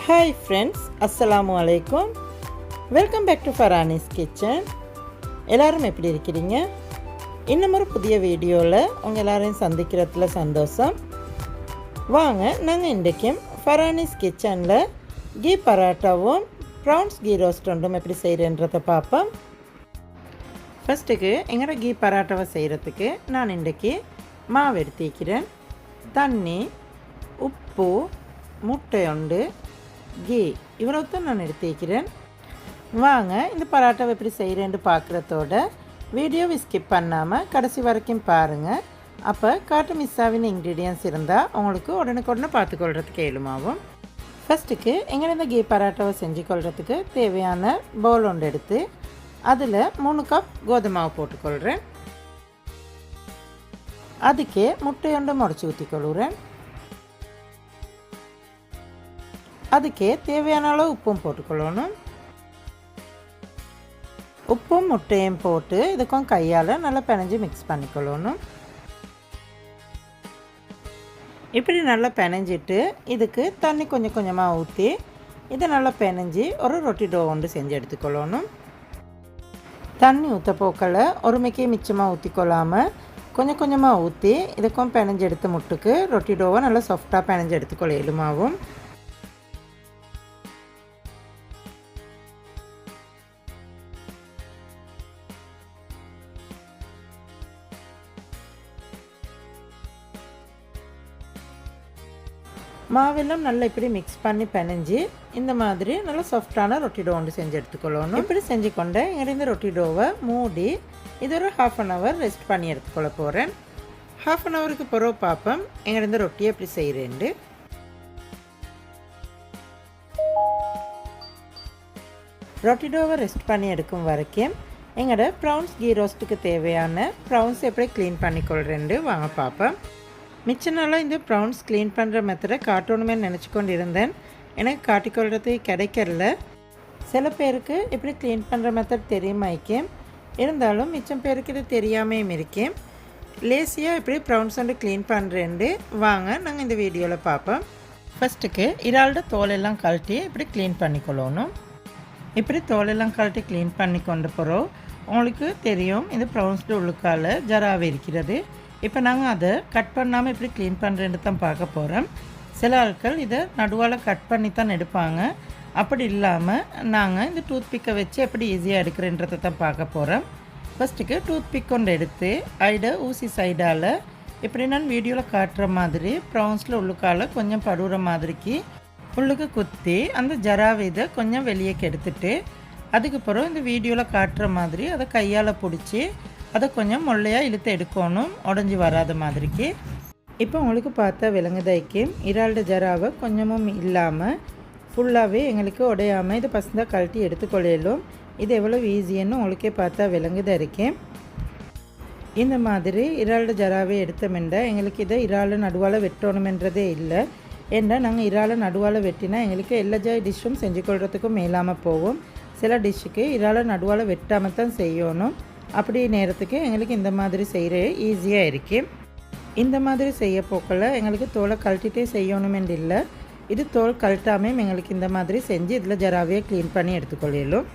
Hi friends, Assalamu alaikum. Welcome back to Farani's kitchen. எல்லாரும் எப்படி இருக்கீங்க? இன்னும் ஒரு புதிய வீடியோல உங்க எல்லாரையும் சந்திக்கிறதுல சந்தோஷம். வாங்க நாங்க இன்றைக்கு Farani's kitchenல Ghee Parathaவும் Prawns Ghee roastum எப்படி செய்யறேன்றத பாப்போம். ஃபர்ஸ்ட்டுக்கு எங்கட Ghee Parathaவை செய்யறதுக்கு நான் இன்றைக்கு மாவு எடுத்துக்கிறேன். தண்ணி, உப்பு, முட்டை உண்டு, கீ இவ்வளோத்தான் நான் எடுத்துக்கிறேன். வாங்க இந்த பராட்டாவை எப்படி செய்கிறேன்னு பார்க்குறதோட வீடியோவை ஸ்கிப் பண்ணாமல் கடைசி வரைக்கும் பாருங்கள். அப்போ காட்டு மிஸ் ஆகின இன்க்ரீடியன்ஸ் இருந்தால் உங்களுக்கு உடனுக்குடனே பார்த்துக்கொள்கிறதுக்கு ஏழுமாகும். ஃபஸ்ட்டுக்கு எங்கே இந்த கீ பராட்டாவை செஞ்சு கொள்கிறதுக்கு தேவையான பவுல் ஒன்று எடுத்து அதில் 3 கப் கோதுமை மாவு போட்டுக்கொள்கிறேன். அதுக்கே முட்டை ஒன்று முடைச்சி ஊற்றிக்கொள்கிறேன். அதுக்கே தேவையான அளவு உப்பும் போட்டுக்கொள்ளணும். உப்பும் முட்டையும் போட்டு இதுக்கும் கையால் நல்லா பிணைஞ்சு மிக்ஸ் பண்ணிக்கொள்ளணும். இப்படி நல்லா பிணைஞ்சிட்டு இதுக்கு தண்ணி கொஞ்சம் கொஞ்சமாக ஊற்றி இதை நல்லா பிணைஞ்சி ஒரு ரொட்டி டோ ஒன்று செஞ்சு எடுத்துக்கொள்ளணும். தண்ணி ஊற்ற போக்கில் ஒருமைக்கே மிச்சமாக ஊற்றிக்கொள்ளாமல் கொஞ்சம் கொஞ்சமாக ஊற்றி இதுக்கும் பிணைஞ்சு எடுத்த முட்டுக்கு ரொட்டி டோவை நல்லா சாஃப்டாக பிணைஞ்சு எடுத்துக்கொள்ள இயலுமாகும். மாவெல்லாம் நல்லா இப்படி மிக்ஸ் பண்ணி பிணைஞ்சி இந்த மாதிரி நல்லா சாஃப்டான ரொட்டி டோ ஒன்று செஞ்சு எடுத்துக்கொள்ளணும். இப்படி செஞ்சு கொண்டு இந்த ரொட்டி டோவை மூடி இது ஒரு 1/2 hour ரெஸ்ட் பண்ணி எடுத்துக்கொள்ள போகிறேன். 1/2 hourக்கு பிறகு பார்ப்போம் இந்த ரொட்டியை எப்படி செய்கிறேன்ட்டு. ரொட்டி டோவை ரெஸ்ட் பண்ணி எடுக்கும் வரைக்கும் எங்களோட ப்ரௌன்ஸ் கீ ரோஸ்ட்டுக்கு தேவையான ப்ரௌன்ஸ் எப்படி க்ளீன் பண்ணிக்கொள்கிறேன்ட்டு வாங்க பார்ப்போம். மிச்ச நாளாக இந்த ப்ரௌன்ஸ் க்ளீன் பண்ணுற மெத்தடை காட்டணுமே நினச்சி கொண்டு இருந்தேன். எனக்கு காட்டிக்கொள்கிறது கிடைக்கல. சில பேருக்கு இப்படி க்ளீன் பண்ணுற மெத்தட் தெரியுமாய்க்கேன், இருந்தாலும் மிச்சம் பேருக்கு இது தெரியாமையும் இருக்கேன். லேசியாக இப்படி ப்ரௌன்ஸ் வந்து க்ளீன் பண்ணுறேன்ட்டு வாங்க நாங்கள் இந்த வீடியோவில் பார்ப்போம். ஃபஸ்ட்டுக்கு இறாலோட தோலெல்லாம் கழட்டி இப்படி க்ளீன் பண்ணிக்கொள்ளணும். இப்படி தோலெல்லாம் கழட்டி க்ளீன் பண்ணி கொண்ட பிறகு உங்களுக்கு தெரியும் இந்த ப்ரௌன்ஸோட உள்ளுக்கால ஜராவே இருக்கிறது. இப்போ நாங்கள் அதை கட் பண்ணாமல் இப்படி க்ளீன் பண்ணுறேன்னு தான் பார்க்க போகிறோம். சில ஆட்கள் இதை நடுவால் கட் பண்ணி தான் எடுப்பாங்க. அப்படி இல்லாமல் நாங்கள் இந்த டூத் பிக்கை வச்சு எப்படி ஈஸியாக எடுக்கிறேன்றதை தான் பார்க்க போகிறோம். ஃபஸ்ட்டுக்கு டூத் பிக் கொண்டு எடுத்து ஐட ஊசி சைடால் இப்படி நான் வீடியோவில் காட்டுற மாதிரி ப்ரௌன்ஸில் உள்ளுக்கால கொஞ்சம் படுற மாதிரிக்கு உள்ளுக்கு குத்தி அந்த ஜராவை இதை கொஞ்சம் வெளியே கெடுத்துட்டு அதுக்கப்புறம் இந்த வீடியோவில் காட்டுற மாதிரி அதை கையால் பிடிச்சி அதை கொஞ்சம் மொள்ளையாக இழுத்து எடுக்கணும், உடஞ்சி வராத மாதிரிக்கு. இப்போ உங்களுக்கு பார்த்தா விலங்குதைக்கு இறால்ட ஜராவை கொஞ்சமும் இல்லாமல் ஃபுல்லாகவே எங்களுக்கு உடையாமல் இதை பசந்தாக கழட்டி எடுத்துக்கொள்ளும். இது எவ்வளோ ஈஸின்னு உங்களுக்கே பார்த்தா விலங்குதான் இருக்கேன். இந்த மாதிரி இறால்ட ஜராவை எடுத்தமெண்டா எங்களுக்கு இதை இறால் நடுவால் வெட்டணுமென்றதே இல்லை. ஏன்னா நாங்கள் இறால் நடுவால் வெட்டினா எங்களுக்கு எல்லா டிஷ்ஷும் செஞ்சு கொள்றதுக்கும் மேலாமல் போகும். சில டிஷ்ஷுக்கு இறால் நடுவால் வெட்டாமல் தான் செய்யணும். அப்படி நேரத்துக்கு எங்களுக்கு இந்த மாதிரி செய்கிற ஈஸியாக இருக்குது. இந்த மாதிரி செய்ய போக்கில் எங்களுக்கு தோலை கழட்டிகிட்டே செய்யணுமென்று இல்லை. இது தோல் கழட்டாமல் எங்களுக்கு இந்த மாதிரி செஞ்சு இதில் ஜராவையை க்ளீன் பண்ணி எடுத்துக்கொள்ளும்.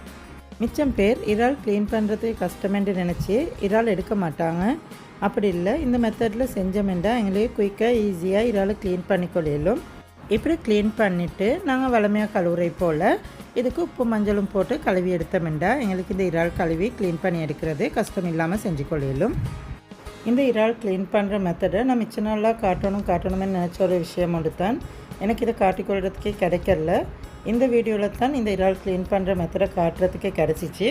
மிச்சம் பேர் இறால் க்ளீன் பண்ணுறது கஷ்டமென்று நினச்சி இறால் எடுக்க மாட்டாங்க. அப்படி இல்லை, இந்த மெத்தடில் செஞ்சமெண்டா எங்களுக்கு குயிக்காக ஈஸியாக இறால் க்ளீன் பண்ணிக்கொள்ளும். இப்படி க்ளீன் பண்ணிவிட்டு நாங்கள் வளமையாக கழுவுறை போல் இதுக்கு உப்பு மஞ்சளும் போட்டு கழுவி எடுத்தமெண்டா எங்களுக்கு இந்த இறால் கழுவி க்ளீன் பண்ணி எடுக்கிறது கஷ்டம் இல்லாமல் செஞ்சு கொள்ளும். இந்த இறால் க்ளீன் பண்ணுற மெத்தடை நான் மிச்ச நாளாக காட்டணும்னு நினச்ச ஒரு விஷயம் ஒன்று தான். எனக்கு இதை காட்டிக்கொள்கிறதுக்கே கிடைக்கல. இந்த வீடியோவில் தான் இந்த இறால் க்ளீன் பண்ணுற மெத்தடை காட்டுறதுக்கே கிடச்சிச்சு.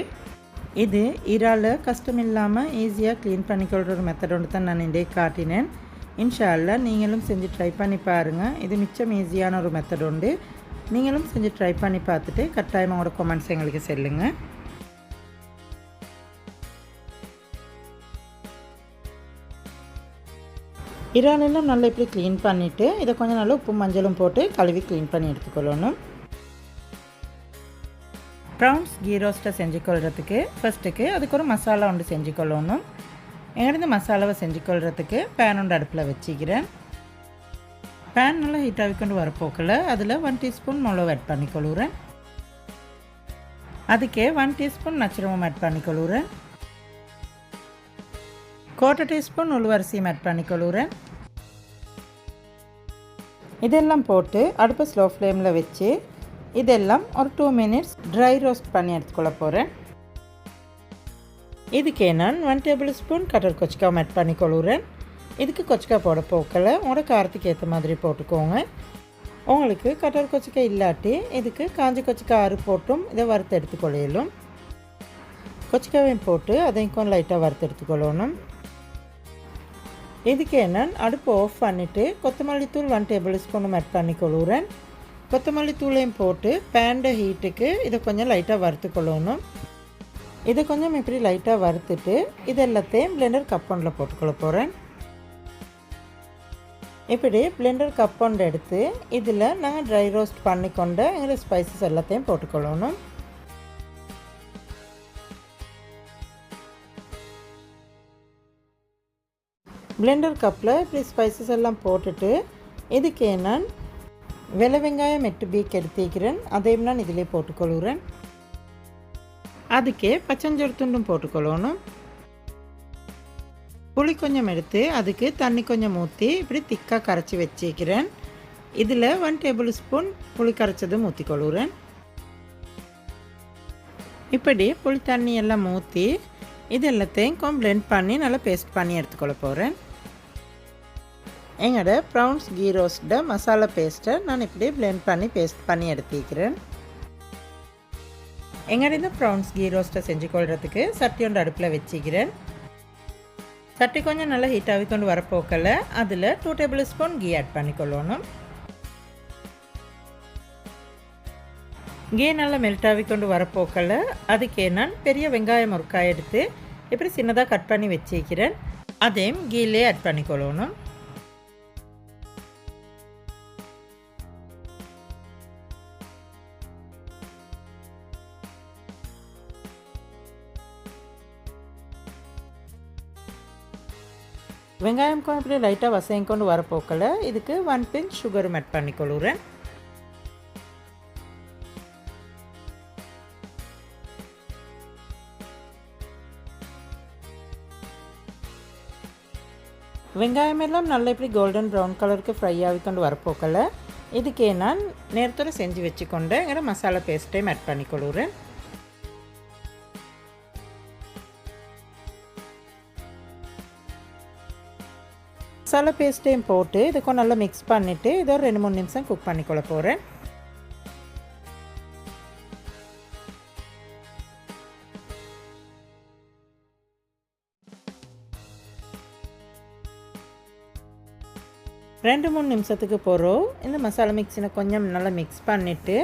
இது இறால் கஷ்டம் இல்லாமல் ஈஸியாக க்ளீன் பண்ணிக்கொள்கிற ஒரு மெத்தட் ஒன்று தான் நான் இன்றைக்கு காட்டினேன். இன்ஷா அல்லாஹ் நீங்களும் செஞ்சு ட்ரை பண்ணி பாருங்கள். இது மிச்சம் ஈஸியான ஒரு மெத்தட் உண்டு. நீங்களும் செஞ்சு ட்ரை பண்ணி பார்த்துட்டு கட்டாயமாக உங்களோட கமெண்ட்ஸ் எங்களுக்கு சொல்லுங்கள். இறாலெல்லாம் நல்லா இப்படி க்ளீன் பண்ணிவிட்டு இதை கொஞ்சம் நல்லா உப்பு மஞ்சளும் போட்டு கழுவி க்ளீன் பண்ணி எடுத்துக்கொள்ளணும். ப்ரௌன்ஸ் கீ ரோஸ்ட்டை செஞ்சு கொள்கிறதுக்கு ஃபஸ்ட்டுக்கு அதுக்கு ஒரு மசாலா ஒன்று செஞ்சு கொள்ளணும். எங்கிட்ட மசாலாவை செஞ்சு கொள்கிறதுக்கு பேன் ஒன்று அடுப்பில் வச்சுக்கிறேன். பேன் நல்லா ஹீட் ஆகிக்கொண்டு வரப்போக்கில் அதில் 1 டீஸ்பூன் மிளகு ஆட் பண்ணிக்கொள்ளுறேன். அதுக்கே 1 டீஸ்பூன் நச்சரவம் ஆட் பண்ணிக்கொள்ளுறேன். 1/4 டீஸ்பூன் உளுவரிசியும் ஆட் பண்ணிக்கொள்ளுறேன். இதெல்லாம் போட்டு அடுப்பை ஸ்லோ ஃப்ளேமில் வச்சு இதெல்லாம் ஒரு 2 மினிட்ஸ் ட்ரை ரோஸ்ட் பண்ணி எடுத்துக்கொள்ள போகிறேன். இதுக்கே நான் 1 டேபிள் ஸ்பூன் கட்டர் கொச்சிக்காவும் ஆட் பண்ணிக்கொள்ளுறேன். இதுக்கு கொச்சிக்காய் போட போக்கல உங்களோட காரத்துக்கு ஏற்ற மாதிரி போட்டுக்கோங்க. உங்களுக்கு கட்டர் கொச்சிக்காய் இல்லாட்டி இதுக்கு காஞ்சி கொச்சிக்காய் 6 போட்டும் இதை வறுத்து எடுத்துக்கொள்ளும். கொச்சிக்காவையும் போட்டு அதையும் கொஞ்சம் லைட்டாக வறுத்து எடுத்துக்கொள்ளணும். இதுக்கு நான் அடுப்பு ஆஃப் பண்ணிவிட்டு கொத்தமல்லி தூள் 1 டேபிள் ஸ்பூனும் ஆட் பண்ணிக்கொள்ளுறேன். கொத்தமல்லி தூளையும் போட்டு பேன்ட ஹீட்டுக்கு இதை கொஞ்சம் லைட்டாக வறுத்துக்கொள்ளணும். இதை கொஞ்சம் இப்படி லைட்டாக வறுத்துட்டு இது எல்லாத்தையும் பிளெண்டர் கப் ஒன்றில் போட்டுக்கொள்ள போகிறேன். இப்படி பிளெண்டர் கப் ஒன்று எடுத்து இதில் நாங்கள் ட்ரை ரோஸ்ட் பண்ணிக்கொண்ட எங்கள் ஸ்பைசஸ் எல்லாத்தையும் போட்டுக்கொள்ளணும். பிளெண்டர் கப்பில் இப்படி ஸ்பைசஸ் எல்லாம் போட்டுட்டு இதுக்கே நான் வெள்ளை வெங்காயம் 8 பீக் எடுத்துக்கிறேன். அதையும் நான் இதிலே போட்டுக்கொள்ளுறேன். அதுக்கே பச்சஞ்சோறு துண்டும் போட்டுக்கொள்ளணும். புளி கொஞ்சம் எடுத்து அதுக்கு தண்ணி கொஞ்சம் ஊற்றி இப்படி திக்காக கரைச்சி வச்சுக்கிறேன். இதில் 1 டேபிள் ஸ்பூன் புளி கரைச்சதும் ஊற்றிக்கொள்ளுறேன். இப்படி புளி தண்ணி எல்லாம் ஊற்றி இது எல்லாத்தையும் கொஞ்சம் பிளெண்ட் பண்ணி நல்லா பேஸ்ட் பண்ணி எடுத்துக்கொள்ள போகிறேன். எங்களோட ப்ரௌன்ஸ் கீ ரோஸ்ட மசாலா பேஸ்ட்டை நான் இப்படி பிளெண்ட் பண்ணி பேஸ்ட் பண்ணி எடுத்துக்கிறேன். எங்களோட இந்த ப்ரௌன்ஸ் கீ ரோஸ்ட்டை செஞ்சு கொள்றதுக்கு சட்டி ஒன்று அடுப்பில் வச்சுக்கிறேன். சட்டி கொஞ்சம் நல்லா ஹீட் ஆகிக்கொண்டு வரப்போக்கல அதில் 2 டேபிள் ஸ்பூன் கீ ஆட் பண்ணிக்கொள்ளணும். கீ நல்லா மெல்ட் ஆகிக்கொண்டு வரப்போக்கல அதுக்கே நான் பெரிய வெங்காயம் ஒரு காய் எடுத்து இப்படி சின்னதாக கட் பண்ணி வச்சுக்கிறேன். அதையும் கீலே ஆட் பண்ணிக்கொள்ளணும். வெங்காயம் கொஞ்சம் இப்படி லைட்டாக வசையும் கொண்டு வரப்போக்கல இதுக்கு 1 பிஞ்ச் சுகரும் ஆட் பண்ணிக்கொள்ளுறேன். வெங்காயம் எல்லாம் நல்லா இப்படி கோல்டன் ப்ரௌன் கலருக்கு ஃப்ரை ஆகிக்கொண்டு வரப்போக்கல இதுக்கே நான் நேரத்தோடு செஞ்சு வச்சுக்கொண்டு எங்களோட மசாலா பேஸ்ட்டையும் ஆட் பண்ணிக்கொள்ளுறேன். மசாலா பேஸ்ட்டையும் போட்டு இதை கொஞ்சம் நல்லா மிக்ஸ் பண்ணிவிட்டு இதை ஒரு 2-3 நிமிஷம் குக் பண்ணிக்கொள்ள போகிறேன். ரெண்டு 3 நிமிஷத்துக்கு போகிறோம் இந்த மசாலா மிக்ஸினை கொஞ்சம் நல்லா மிக்ஸ் பண்ணிவிட்டு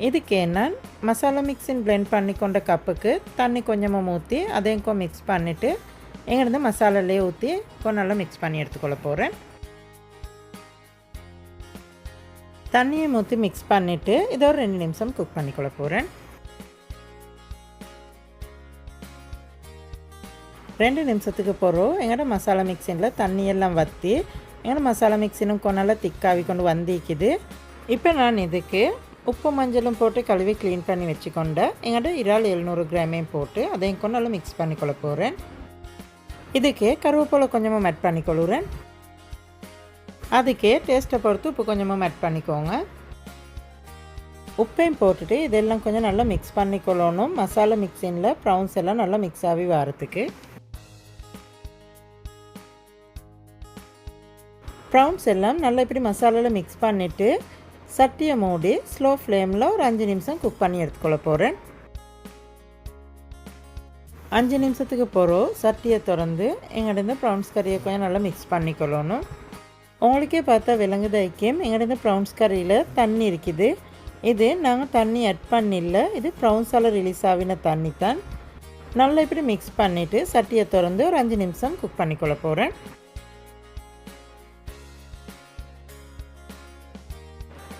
இதுக்கே நான் மசாலா மிக்ஸின் பிளெண்ட் பண்ணி கொண்ட கப்புக்கு தண்ணி கொஞ்சமாக ஊற்றி அதையும் கொஞ்சம் மிக்ஸ் பண்ணிவிட்டு எங்கிருந்து மசாலாலே ஊற்றி கொஞ்சம் நல்லா மிக்ஸ் பண்ணி எடுத்துக்கொள்ள போகிறேன். தண்ணியை ஊற்றி மிக்ஸ் பண்ணிவிட்டு இதை ஒரு 2 நிமிஷம் குக் பண்ணிக்கொள்ள போகிறேன். 2 நிமிஷத்துக்கு போகிறோம் எங்களோட மசாலா மிக்ஸினில் தண்ணியெல்லாம் வற்றி எங்களோட மசாலா மிக்ஸினும் கொஞ்சம் நல்லா திக்காகி கொண்டு வந்திக்குது. இப்போ நான் இதுக்கு உப்பு மஞ்சளும் போட்டு கழுவி க்ளீன் பண்ணி வச்சுக்கொண்ட எங்களோட இறால் 700 கிராமையும் போட்டு அதையும் கொஞ்சம் நல்லா மிக்ஸ் பண்ணிக்கொள்ள போகிறேன். இதுக்கே கருவேப்பிலை கொஞ்சமாக ஆட் பண்ணிக்கொள்ளுறேன். அதுக்கே டேஸ்ட்டை பொறுத்து உப்பு கொஞ்சமாக ஆட் பண்ணிக்கோங்க. உப்பையும் போட்டுட்டு இதெல்லாம் கொஞ்சம் நல்லா மிக்ஸ் பண்ணிக்கொள்ளணும். மசாலா மிக்ஸினில் ப்ரௌன்ஸ் எல்லாம் நல்லா மிக்ஸ் ஆகி வரத்துக்கு. ப்ரௌன்ஸ் எல்லாம் நல்லா இப்படி மசாலாவில் மிக்ஸ் பண்ணிவிட்டு சட்டியை மூடி ஸ்லோ ஃப்ளேமில் ஒரு 5 நிமிஷம் குக் பண்ணி எடுத்துக்கொள்ள போகிறேன். 5 நிமிஷத்துக்கு போகிறோம் சட்டியை திறந்து எங்கள்கிட்ட இந்த ப்ரௌன்ஸ் கறியை கொஞ்சம் நல்லா மிக்ஸ் பண்ணிக்கொள்ளணும். உங்களுக்கே பார்த்தா விலங்குது ஐக்கியம் எங்கள்கிட்ட இந்த ப்ரௌன்ஸ் கறியில் தண்ணி இருக்குது. இது நாங்கள் தண்ணி ஆட் பண்ணில்ல, இது ப்ரௌன்ஸால் ரிலீஸ் ஆகின தண்ணி தான். நல்லா இப்படி மிக்ஸ் பண்ணிவிட்டு சட்டியை திறந்து ஒரு 5 நிமிஷம் குக் பண்ணிக்கொள்ள போகிறேன்.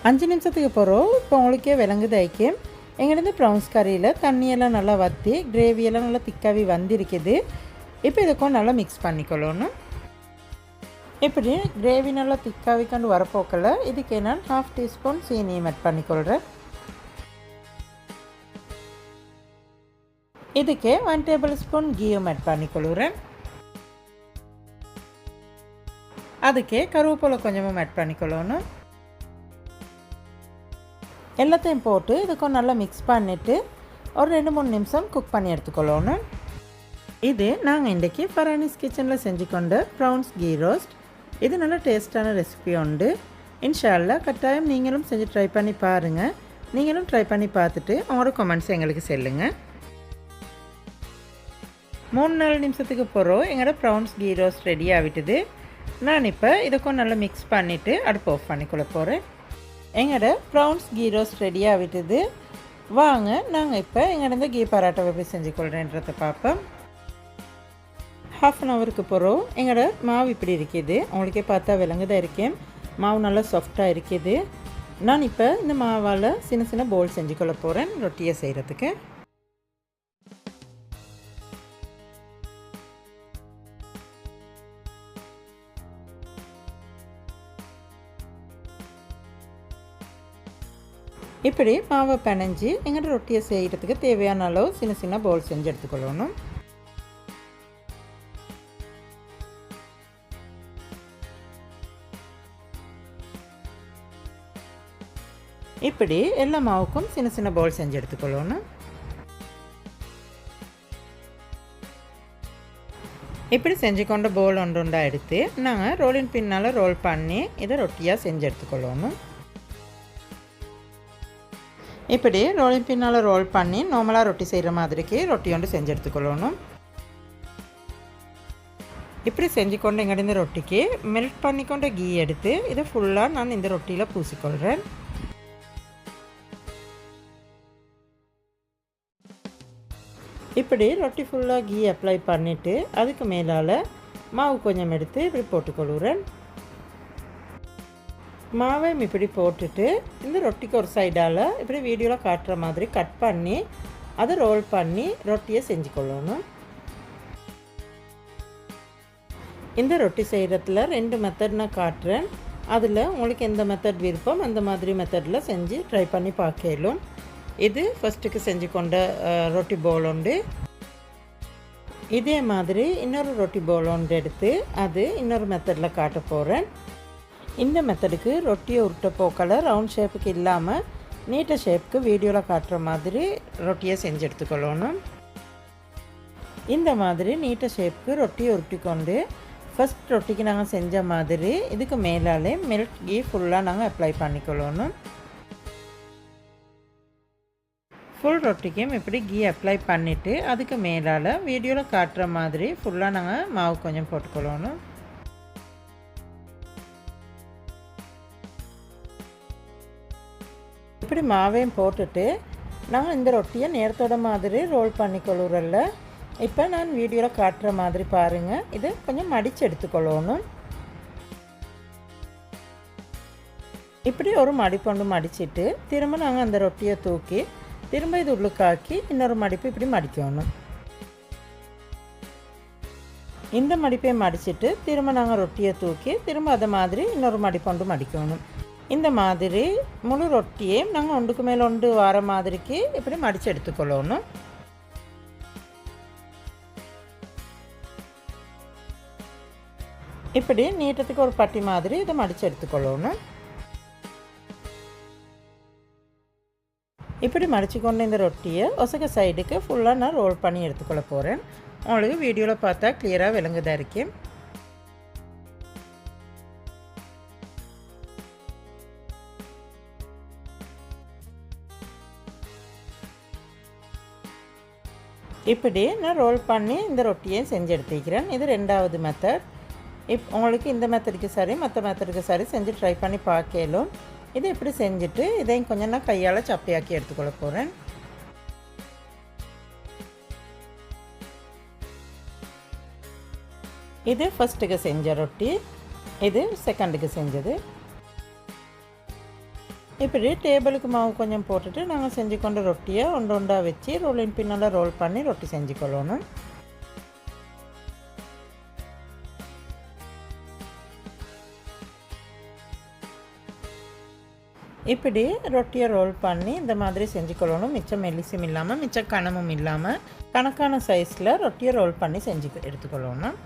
5 நிமிஷத்துக்கு போகிறோம். இப்போ உங்களுக்கே விலங்குது ஐக்கியம் எங்கள்கிட்ட ப்ரௌன்ஸ் கறியில் தண்ணியெல்லாம் நல்லா வற்றி கிரேவியெல்லாம் நல்லா திக்காகி வந்திருக்குது. இப்போ இதுக்கும் நல்லா மிக்ஸ் பண்ணிக்கொள்ளணும். இப்படி கிரேவி நல்லா திக்காவிக்கொண்டு வரப்போக்கில் இதுக்கு நான் 1/2 டீஸ்பூன் சீனியும் ஆட் பண்ணிக்கொள்கிறேன். இதுக்கு 1 டேபிள் ஸ்பூன் கீயும் ஆட் பண்ணிக்கொள்கிறேன். அதுக்கு கருவேப்பிலை கொஞ்சமும் ஆட் பண்ணிக்கொள்ளணும். எல்லாத்தையும் போட்டு இதுக்கு நல்லா மிக்ஸ் பண்ணிவிட்டு ஒரு 2-3 நிமிஷம் குக் பண்ணி எடுத்துக்கொள்ளணும். இது நாங்கள் இன்றைக்கி ஃபரானிஸ் கிச்சனில் செஞ்சு கொண்ட ப்ரௌன்ஸ் கீ ரோஸ்ட். இது நல்ல டேஸ்டான ரெசிபி உண்டு. இன்ஷா அல்லாஹ் கட்டாயம் நீங்களும் செஞ்சு ட்ரை பண்ணி பாருங்கள். நீங்களும் ட்ரை பண்ணி பார்த்துட்டு உங்களோட கமெண்ட்ஸ் எங்களுக்கு சொல்லுங்கள். 3-4 நிமிஷத்துக்கு போகிறோம் எங்களோட ப்ரௌன்ஸ் கீ ரோஸ்ட் ரெடி ஆகிட்டுது. நான் இப்போ இதுக்கும் நல்லா மிக்ஸ் பண்ணிவிட்டு அடுப்பு ஆஃப் பண்ணிக்கொள்ள போகிறேன். எங்களோட ப்ரௌன்ஸ் கீ ரோஸ்ட் ரெடி ஆகிட்டுது. வாங்க நாங்கள் இப்போ எங்களோட கீ பராட்டா எப்படி செஞ்சுக்கொள்கிறேன்றதை பார்ப்போம். 1/2 அன் ஹவருக்கு போகிறோம். எங்களோட மாவு இப்படி இருக்குது. உங்களுக்கே பார்த்தா விளங்குதான் இருக்கேன். மாவு நல்லா சாஃப்டாக இருக்குது. நான் இப்போ இந்த மாவால் சின்ன சின்ன போல் செஞ்சுக்கொள்ள போகிறேன் ரொட்டியை செய்கிறதுக்கு. இப்படி மாவை பிணைஞ்சி எங்களோட ரொட்டியை செய்கிறதுக்கு தேவையான அளவு சின்ன சின்ன போல் செஞ்சு எடுத்துக்கொள்ளணும். இப்படி எல்லா மாவுக்கும் சின்ன சின்ன பவுல் செஞ்சு எடுத்துக்கொள்ளணும். இப்படி செஞ்சு கொண்ட பவுல் ஒன்று எடுத்து நாங்கள் ரோலின் பின்னால் ரோல் பண்ணி இதை ரொட்டியாக செஞ்சு எடுத்துக்கொள்ளணும். இப்படி ரோலின் பின்னால் ரோல் பண்ணி நார்மலாக ரொட்டி செய்கிற மாதிரிக்கு ரொட்டி ஒன்று செஞ்சு எடுத்துக்கொள்ளணும். இப்படி செஞ்சு கொண்டு எங்கேருந்து ரொட்டிக்கு மெல்ட் பண்ணிக்கொண்ட கீ எடுத்து இதை ஃபுல்லாக நான் இந்த ரொட்டியில் பூசிக்கொள்கிறேன். இப்படி ரொட்டி ஃபுல்லாக கீ அப்ளை பண்ணிவிட்டு அதுக்கு மேலால் மாவு கொஞ்சம் எடுத்து இப்படி போட்டுக்கொள்கிறேன். மாவையும் இப்படி போட்டுட்டு இந்த ரொட்டிக்கு ஒரு சைடால் இப்படி வீடியோவில் காட்டுற மாதிரி கட் பண்ணி அதை ரோல் பண்ணி ரொட்டியை செஞ்சு கொள்ளணும். இந்த ரொட்டி செய்கிறதுல 2 மெத்தட் நான் காட்டுறேன். அதில் உங்களுக்கு எந்த மெத்தட் விருப்பம் அந்த மாதிரி மெத்தடில் செஞ்சு ட்ரை பண்ணி பார்க்கலும். இது ஃபஸ்ட்டுக்கு செஞ்சு கொண்ட ரொட்டி பவுல் உண்டு. இதே மாதிரி இன்னொரு ரொட்டி பவுல் ஒன்று எடுத்து அது இன்னொரு மெத்தடில் காட்ட போகிறேன். இந்த மெத்தடுக்கு ரொட்டியை உருட்ட போக்கில் ரவுண்ட் ஷேப்புக்கு இல்லாமல் நீட்ட ஷேப்புக்கு வீடியோவில் காட்டுற மாதிரி ரொட்டியை செஞ்சு எடுத்துக்கொள்ளணும். இந்த மாதிரி நீட்ட ஷேப்புக்கு ரொட்டியை உருட்டி கொண்டு ஃபஸ்ட் ரொட்டிக்கு நாங்கள் செஞ்ச மாதிரி இதுக்கு மேலாலே மில்க் கீ ஃபுல்லாக நாங்கள் அப்ளை பண்ணிக்கொள்ளணும். ஃபுல் ரொட்டிக்கும் இப்படி கீ அப்ளை பண்ணிவிட்டு அதுக்கு மேலால் வீடியோவில் காட்டுற மாதிரி ஃபுல்லாக நாங்கள் மாவு கொஞ்சம் போட்டுக்கொள்ளணும். இப்படி மாவையும் போட்டுட்டு நாங்கள் இந்த ரொட்டியை நேரத்தோட மாதிரி ரோல் பண்ணிக்கொள்ளுறல்ல. இப்போ நான் வீடியோவில் காட்டுற மாதிரி பாருங்கள். இதை கொஞ்சம் மடித்து எடுத்துக்கொள்ளணும். இப்படி ஒரு மடிப்பொண்டு மடிச்சுட்டு திரும்ப நாங்கள் அந்த ரொட்டியை தூக்கி திரும்ப இது உள்ளுக்காக்கி இன்னொரு மடிப்பு இப்படி மடிக்கணும். இந்த மடிப்பை மடிச்சுட்டு திரும்ப நாங்கள் ரொட்டியை தூக்கி திரும்ப அதை மாதிரி இன்னொரு மடிப்பொண்டு மடிக்கணும். இந்த மாதிரி முழு ரொட்டியை நாங்கள் ஒன்றுக்கு மேலே ஒன்று வர மாதிரிக்கு இப்படி மடித்து எடுத்துக்கொள்ளணும். இப்படி நீட்டத்துக்கு ஒரு பட்டி மாதிரி இதை மடித்து எடுத்துக்கொள்ளணும். இப்படி மடித்து கொண்டு இந்த ரொட்டியை ஒசக சைடுக்கு ஃபுல்லாக நான் ரோல் பண்ணி எடுத்துக்கொள்ள போகிறேன். உங்களுக்கு வீடியோவில் பார்த்தா கிளியராக விளங்குதான் இருக்கேன். இப்படி நான் ரோல் பண்ணி இந்த ரொட்டியை செஞ்சு எடுத்துக்கிறேன். இது 2வது மெத்தட். உங்களுக்கு இந்த மெத்தடுக்கு சரி மற்ற மெத்தடுக்கு சரி செஞ்சு ட்ரை பண்ணி பார்க்கலும். இதை இப்படி செஞ்சுட்டு இதையும் கொஞ்சம் நான் கையால் சப்பையாக்கி எடுத்துக்கொள்ள போகிறேன். இது ஃபஸ்ட்டுக்கு செஞ்ச ரொட்டி, இது செகண்டுக்கு செஞ்சது. இப்படி டேபிளுக்கு மாவு கொஞ்சம் போட்டுட்டு நாங்கள் செஞ்சு கொண்ட ரொட்டியை ஒன்றா வச்சு ரோலின் பின்னால் ரோல் பண்ணி ரொட்டி செஞ்சுக்கொள்ளணும். இப்படி ரொட்டியை ரோல் பண்ணி இந்த மாதிரி செஞ்சுக்கொள்ளணும். மிச்சம் மெல்லிசும் இல்லாமல் மிச்சம் கனமும் இல்லாமல் கணக்கான சைஸில் ரொட்டியை ரோல் பண்ணி எடுத்துக்கொள்ளணும்.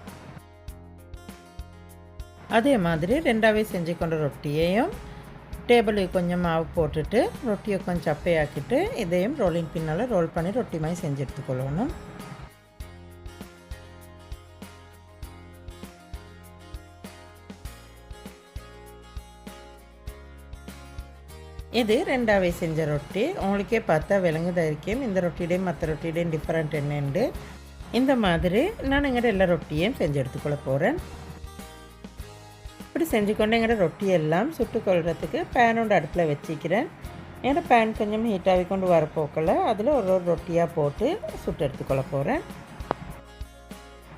அதே மாதிரி ரெண்டாவே செஞ்சு கொண்ட ரொட்டியையும் டேபிளுக்கு கொஞ்சம் மாவு போட்டுட்டு ரொட்டியை கொஞ்சம் சப்பையாக்கிட்டு இதையும் ரோலிங் பின்னால் ரோல் பண்ணி ரொட்டி மாதிரி செஞ்சு எடுத்துக்கொள்ளணும். இது ரெண்டாவே செஞ்ச ரொட்டி. உங்களுக்கே பார்த்தா விளங்குதா இருக்கேன் இந்த ரொட்டியுடையும் மற்ற ரொட்டியுடையும் டிஃப்ரெண்ட் என்னென்று. இந்த மாதிரி நான் எங்கிட்ட எல்லா ரொட்டியையும் செஞ்சு எடுத்துக்கொள்ள போகிறேன். இப்படி செஞ்சு கொண்டு எங்கிட்ட ரொட்டியெல்லாம் சுட்டுக்கொள்கிறதுக்கு பேனோட அடுப்பில் வச்சுக்கிறேன். என்னோட பேன் கொஞ்சம் ஹீட்டாகி கொண்டு வரப்போக்கில் அதில் ஒரு ரொட்டியாக போட்டு சுட்டு எடுத்துக்கொள்ள போகிறேன்.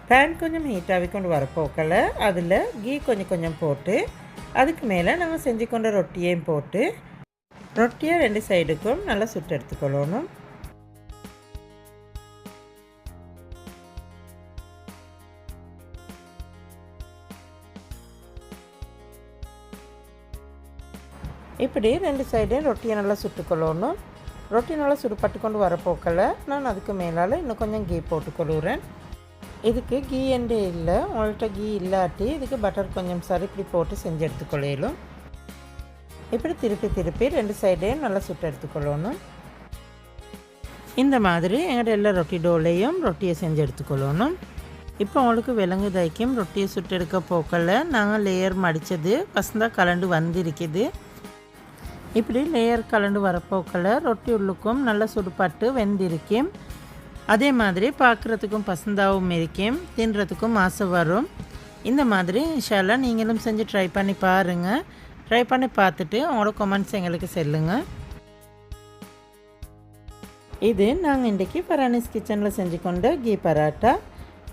பேன் கொஞ்சம் ஹீட்டாகி கொண்டு வரப்போக்கில் அதில் கீ கொஞ்சம் போட்டு அதுக்கு மேலே நாங்கள் செஞ்சு கொண்ட ரொட்டியையும் போட்டு ரொட்டியை ரெண்டு சைடுக்கும் நல்லா சுட்டு எடுத்துக்கொள்ளணும். இப்படி ரெண்டு சைடையும் ரொட்டியை நல்லா சுட்டுக்கொள்ளணும். ரொட்டி நல்லா சுடுபட்டு கொண்டு வரப்போக்கில் நான் அதுக்கு மேலால் இன்னும் கொஞ்சம் கீ போட்டுக்கொள்ளுறேன். இதுக்கு கீ எண்டே இல்லை, உங்கள்கிட்ட கீ இல்லாட்டி இதுக்கு பட்டர் கொஞ்சம் சரி இப்படி போட்டு செஞ்சு எடுத்துக்கொள்ளும். இப்படி திருப்பி ரெண்டு சைடையும் நல்லா சுட்டு எடுத்துக்கொள்ளணும். இந்த மாதிரி எங்களோட எல்லா ரொட்டி டோலையும் ரொட்டியை செஞ்சு எடுத்துக்கொள்ளணும். இப்போ உங்களுக்கு விலங்கு தைக்கும் ரொட்டியை சுட்டு எடுக்க போக்கல நாங்கள் லேயர் மடித்தது பசந்தாக கலண்டு வந்திருக்குது. இப்படி லேயர் கலண்டு வரப்போக்கில் ரொட்டி உள்ளுக்கும் நல்லா சுடுபட்டு வெந்திருக்கும். அதே மாதிரி பார்க்குறதுக்கும் பசந்தாவும் இருக்கும், தின்றதுக்கும் ஆசை வரும். இந்த மாதிரி இன்ஷால்லா நீங்களும் செஞ்சு ட்ரை பண்ணி பாருங்கள். ட்ரை பண்ணி பார்த்துட்டு உங்களோட கமெண்ட்ஸ் எங்களுக்கு சொல்லுங்கள். இது நாங்கள் இன்றைக்கி ஃபரானிஸ் கிச்சனில் செஞ்சு கொண்ட கீ பராட்டா.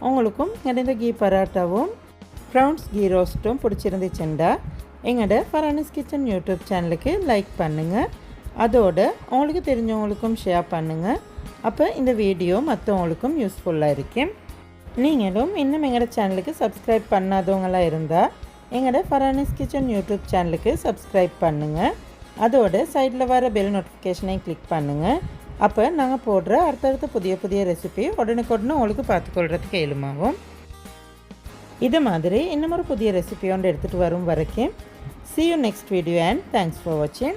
உங்களுக்கும் இந்த கீ பராட்டாவும் ப்ரௌன்ஸ் கீ ரோஸ்ட்டும் பிடிச்சிருந்துச்சுண்டா எங்களோட ஃபரானிஸ் கிச்சன் யூடியூப் சேனலுக்கு லைக் பண்ணுங்கள். அதோட உங்களுக்கு தெரிஞ்சவங்களுக்கும் ஷேர் பண்ணுங்கள். அப்போ இந்த வீடியோ மற்றவங்களுக்கும் யூஸ்ஃபுல்லாக இருக்கும். நீங்களும் இன்னும் எங்களோட சேனலுக்கு சப்ஸ்கிரைப் பண்ணாதவங்களாக இருந்தால் எங்களோட ஃபரானிஸ் கிச்சன் யூடியூப் சேனலுக்கு சப்ஸ்கிரைப் பண்ணுங்கள். அதோட சைடில் வர பெல் நோட்டிஃபிகேஷனையும் கிளிக் பண்ணுங்கள். அப்போ நாங்கள் போடுற அடுத்தடுத்த புதிய ரெசிபி உடனுக்குடனே உங்களுக்கு பார்த்துக்கொள்கிறதுக்கு எளிமாகும். இது மாதிரி இன்னும் ஒரு புதிய ரெசிபியோண்டு எடுத்துகிட்டு வரும் வரைக்கும் see you next video and thanks for watching.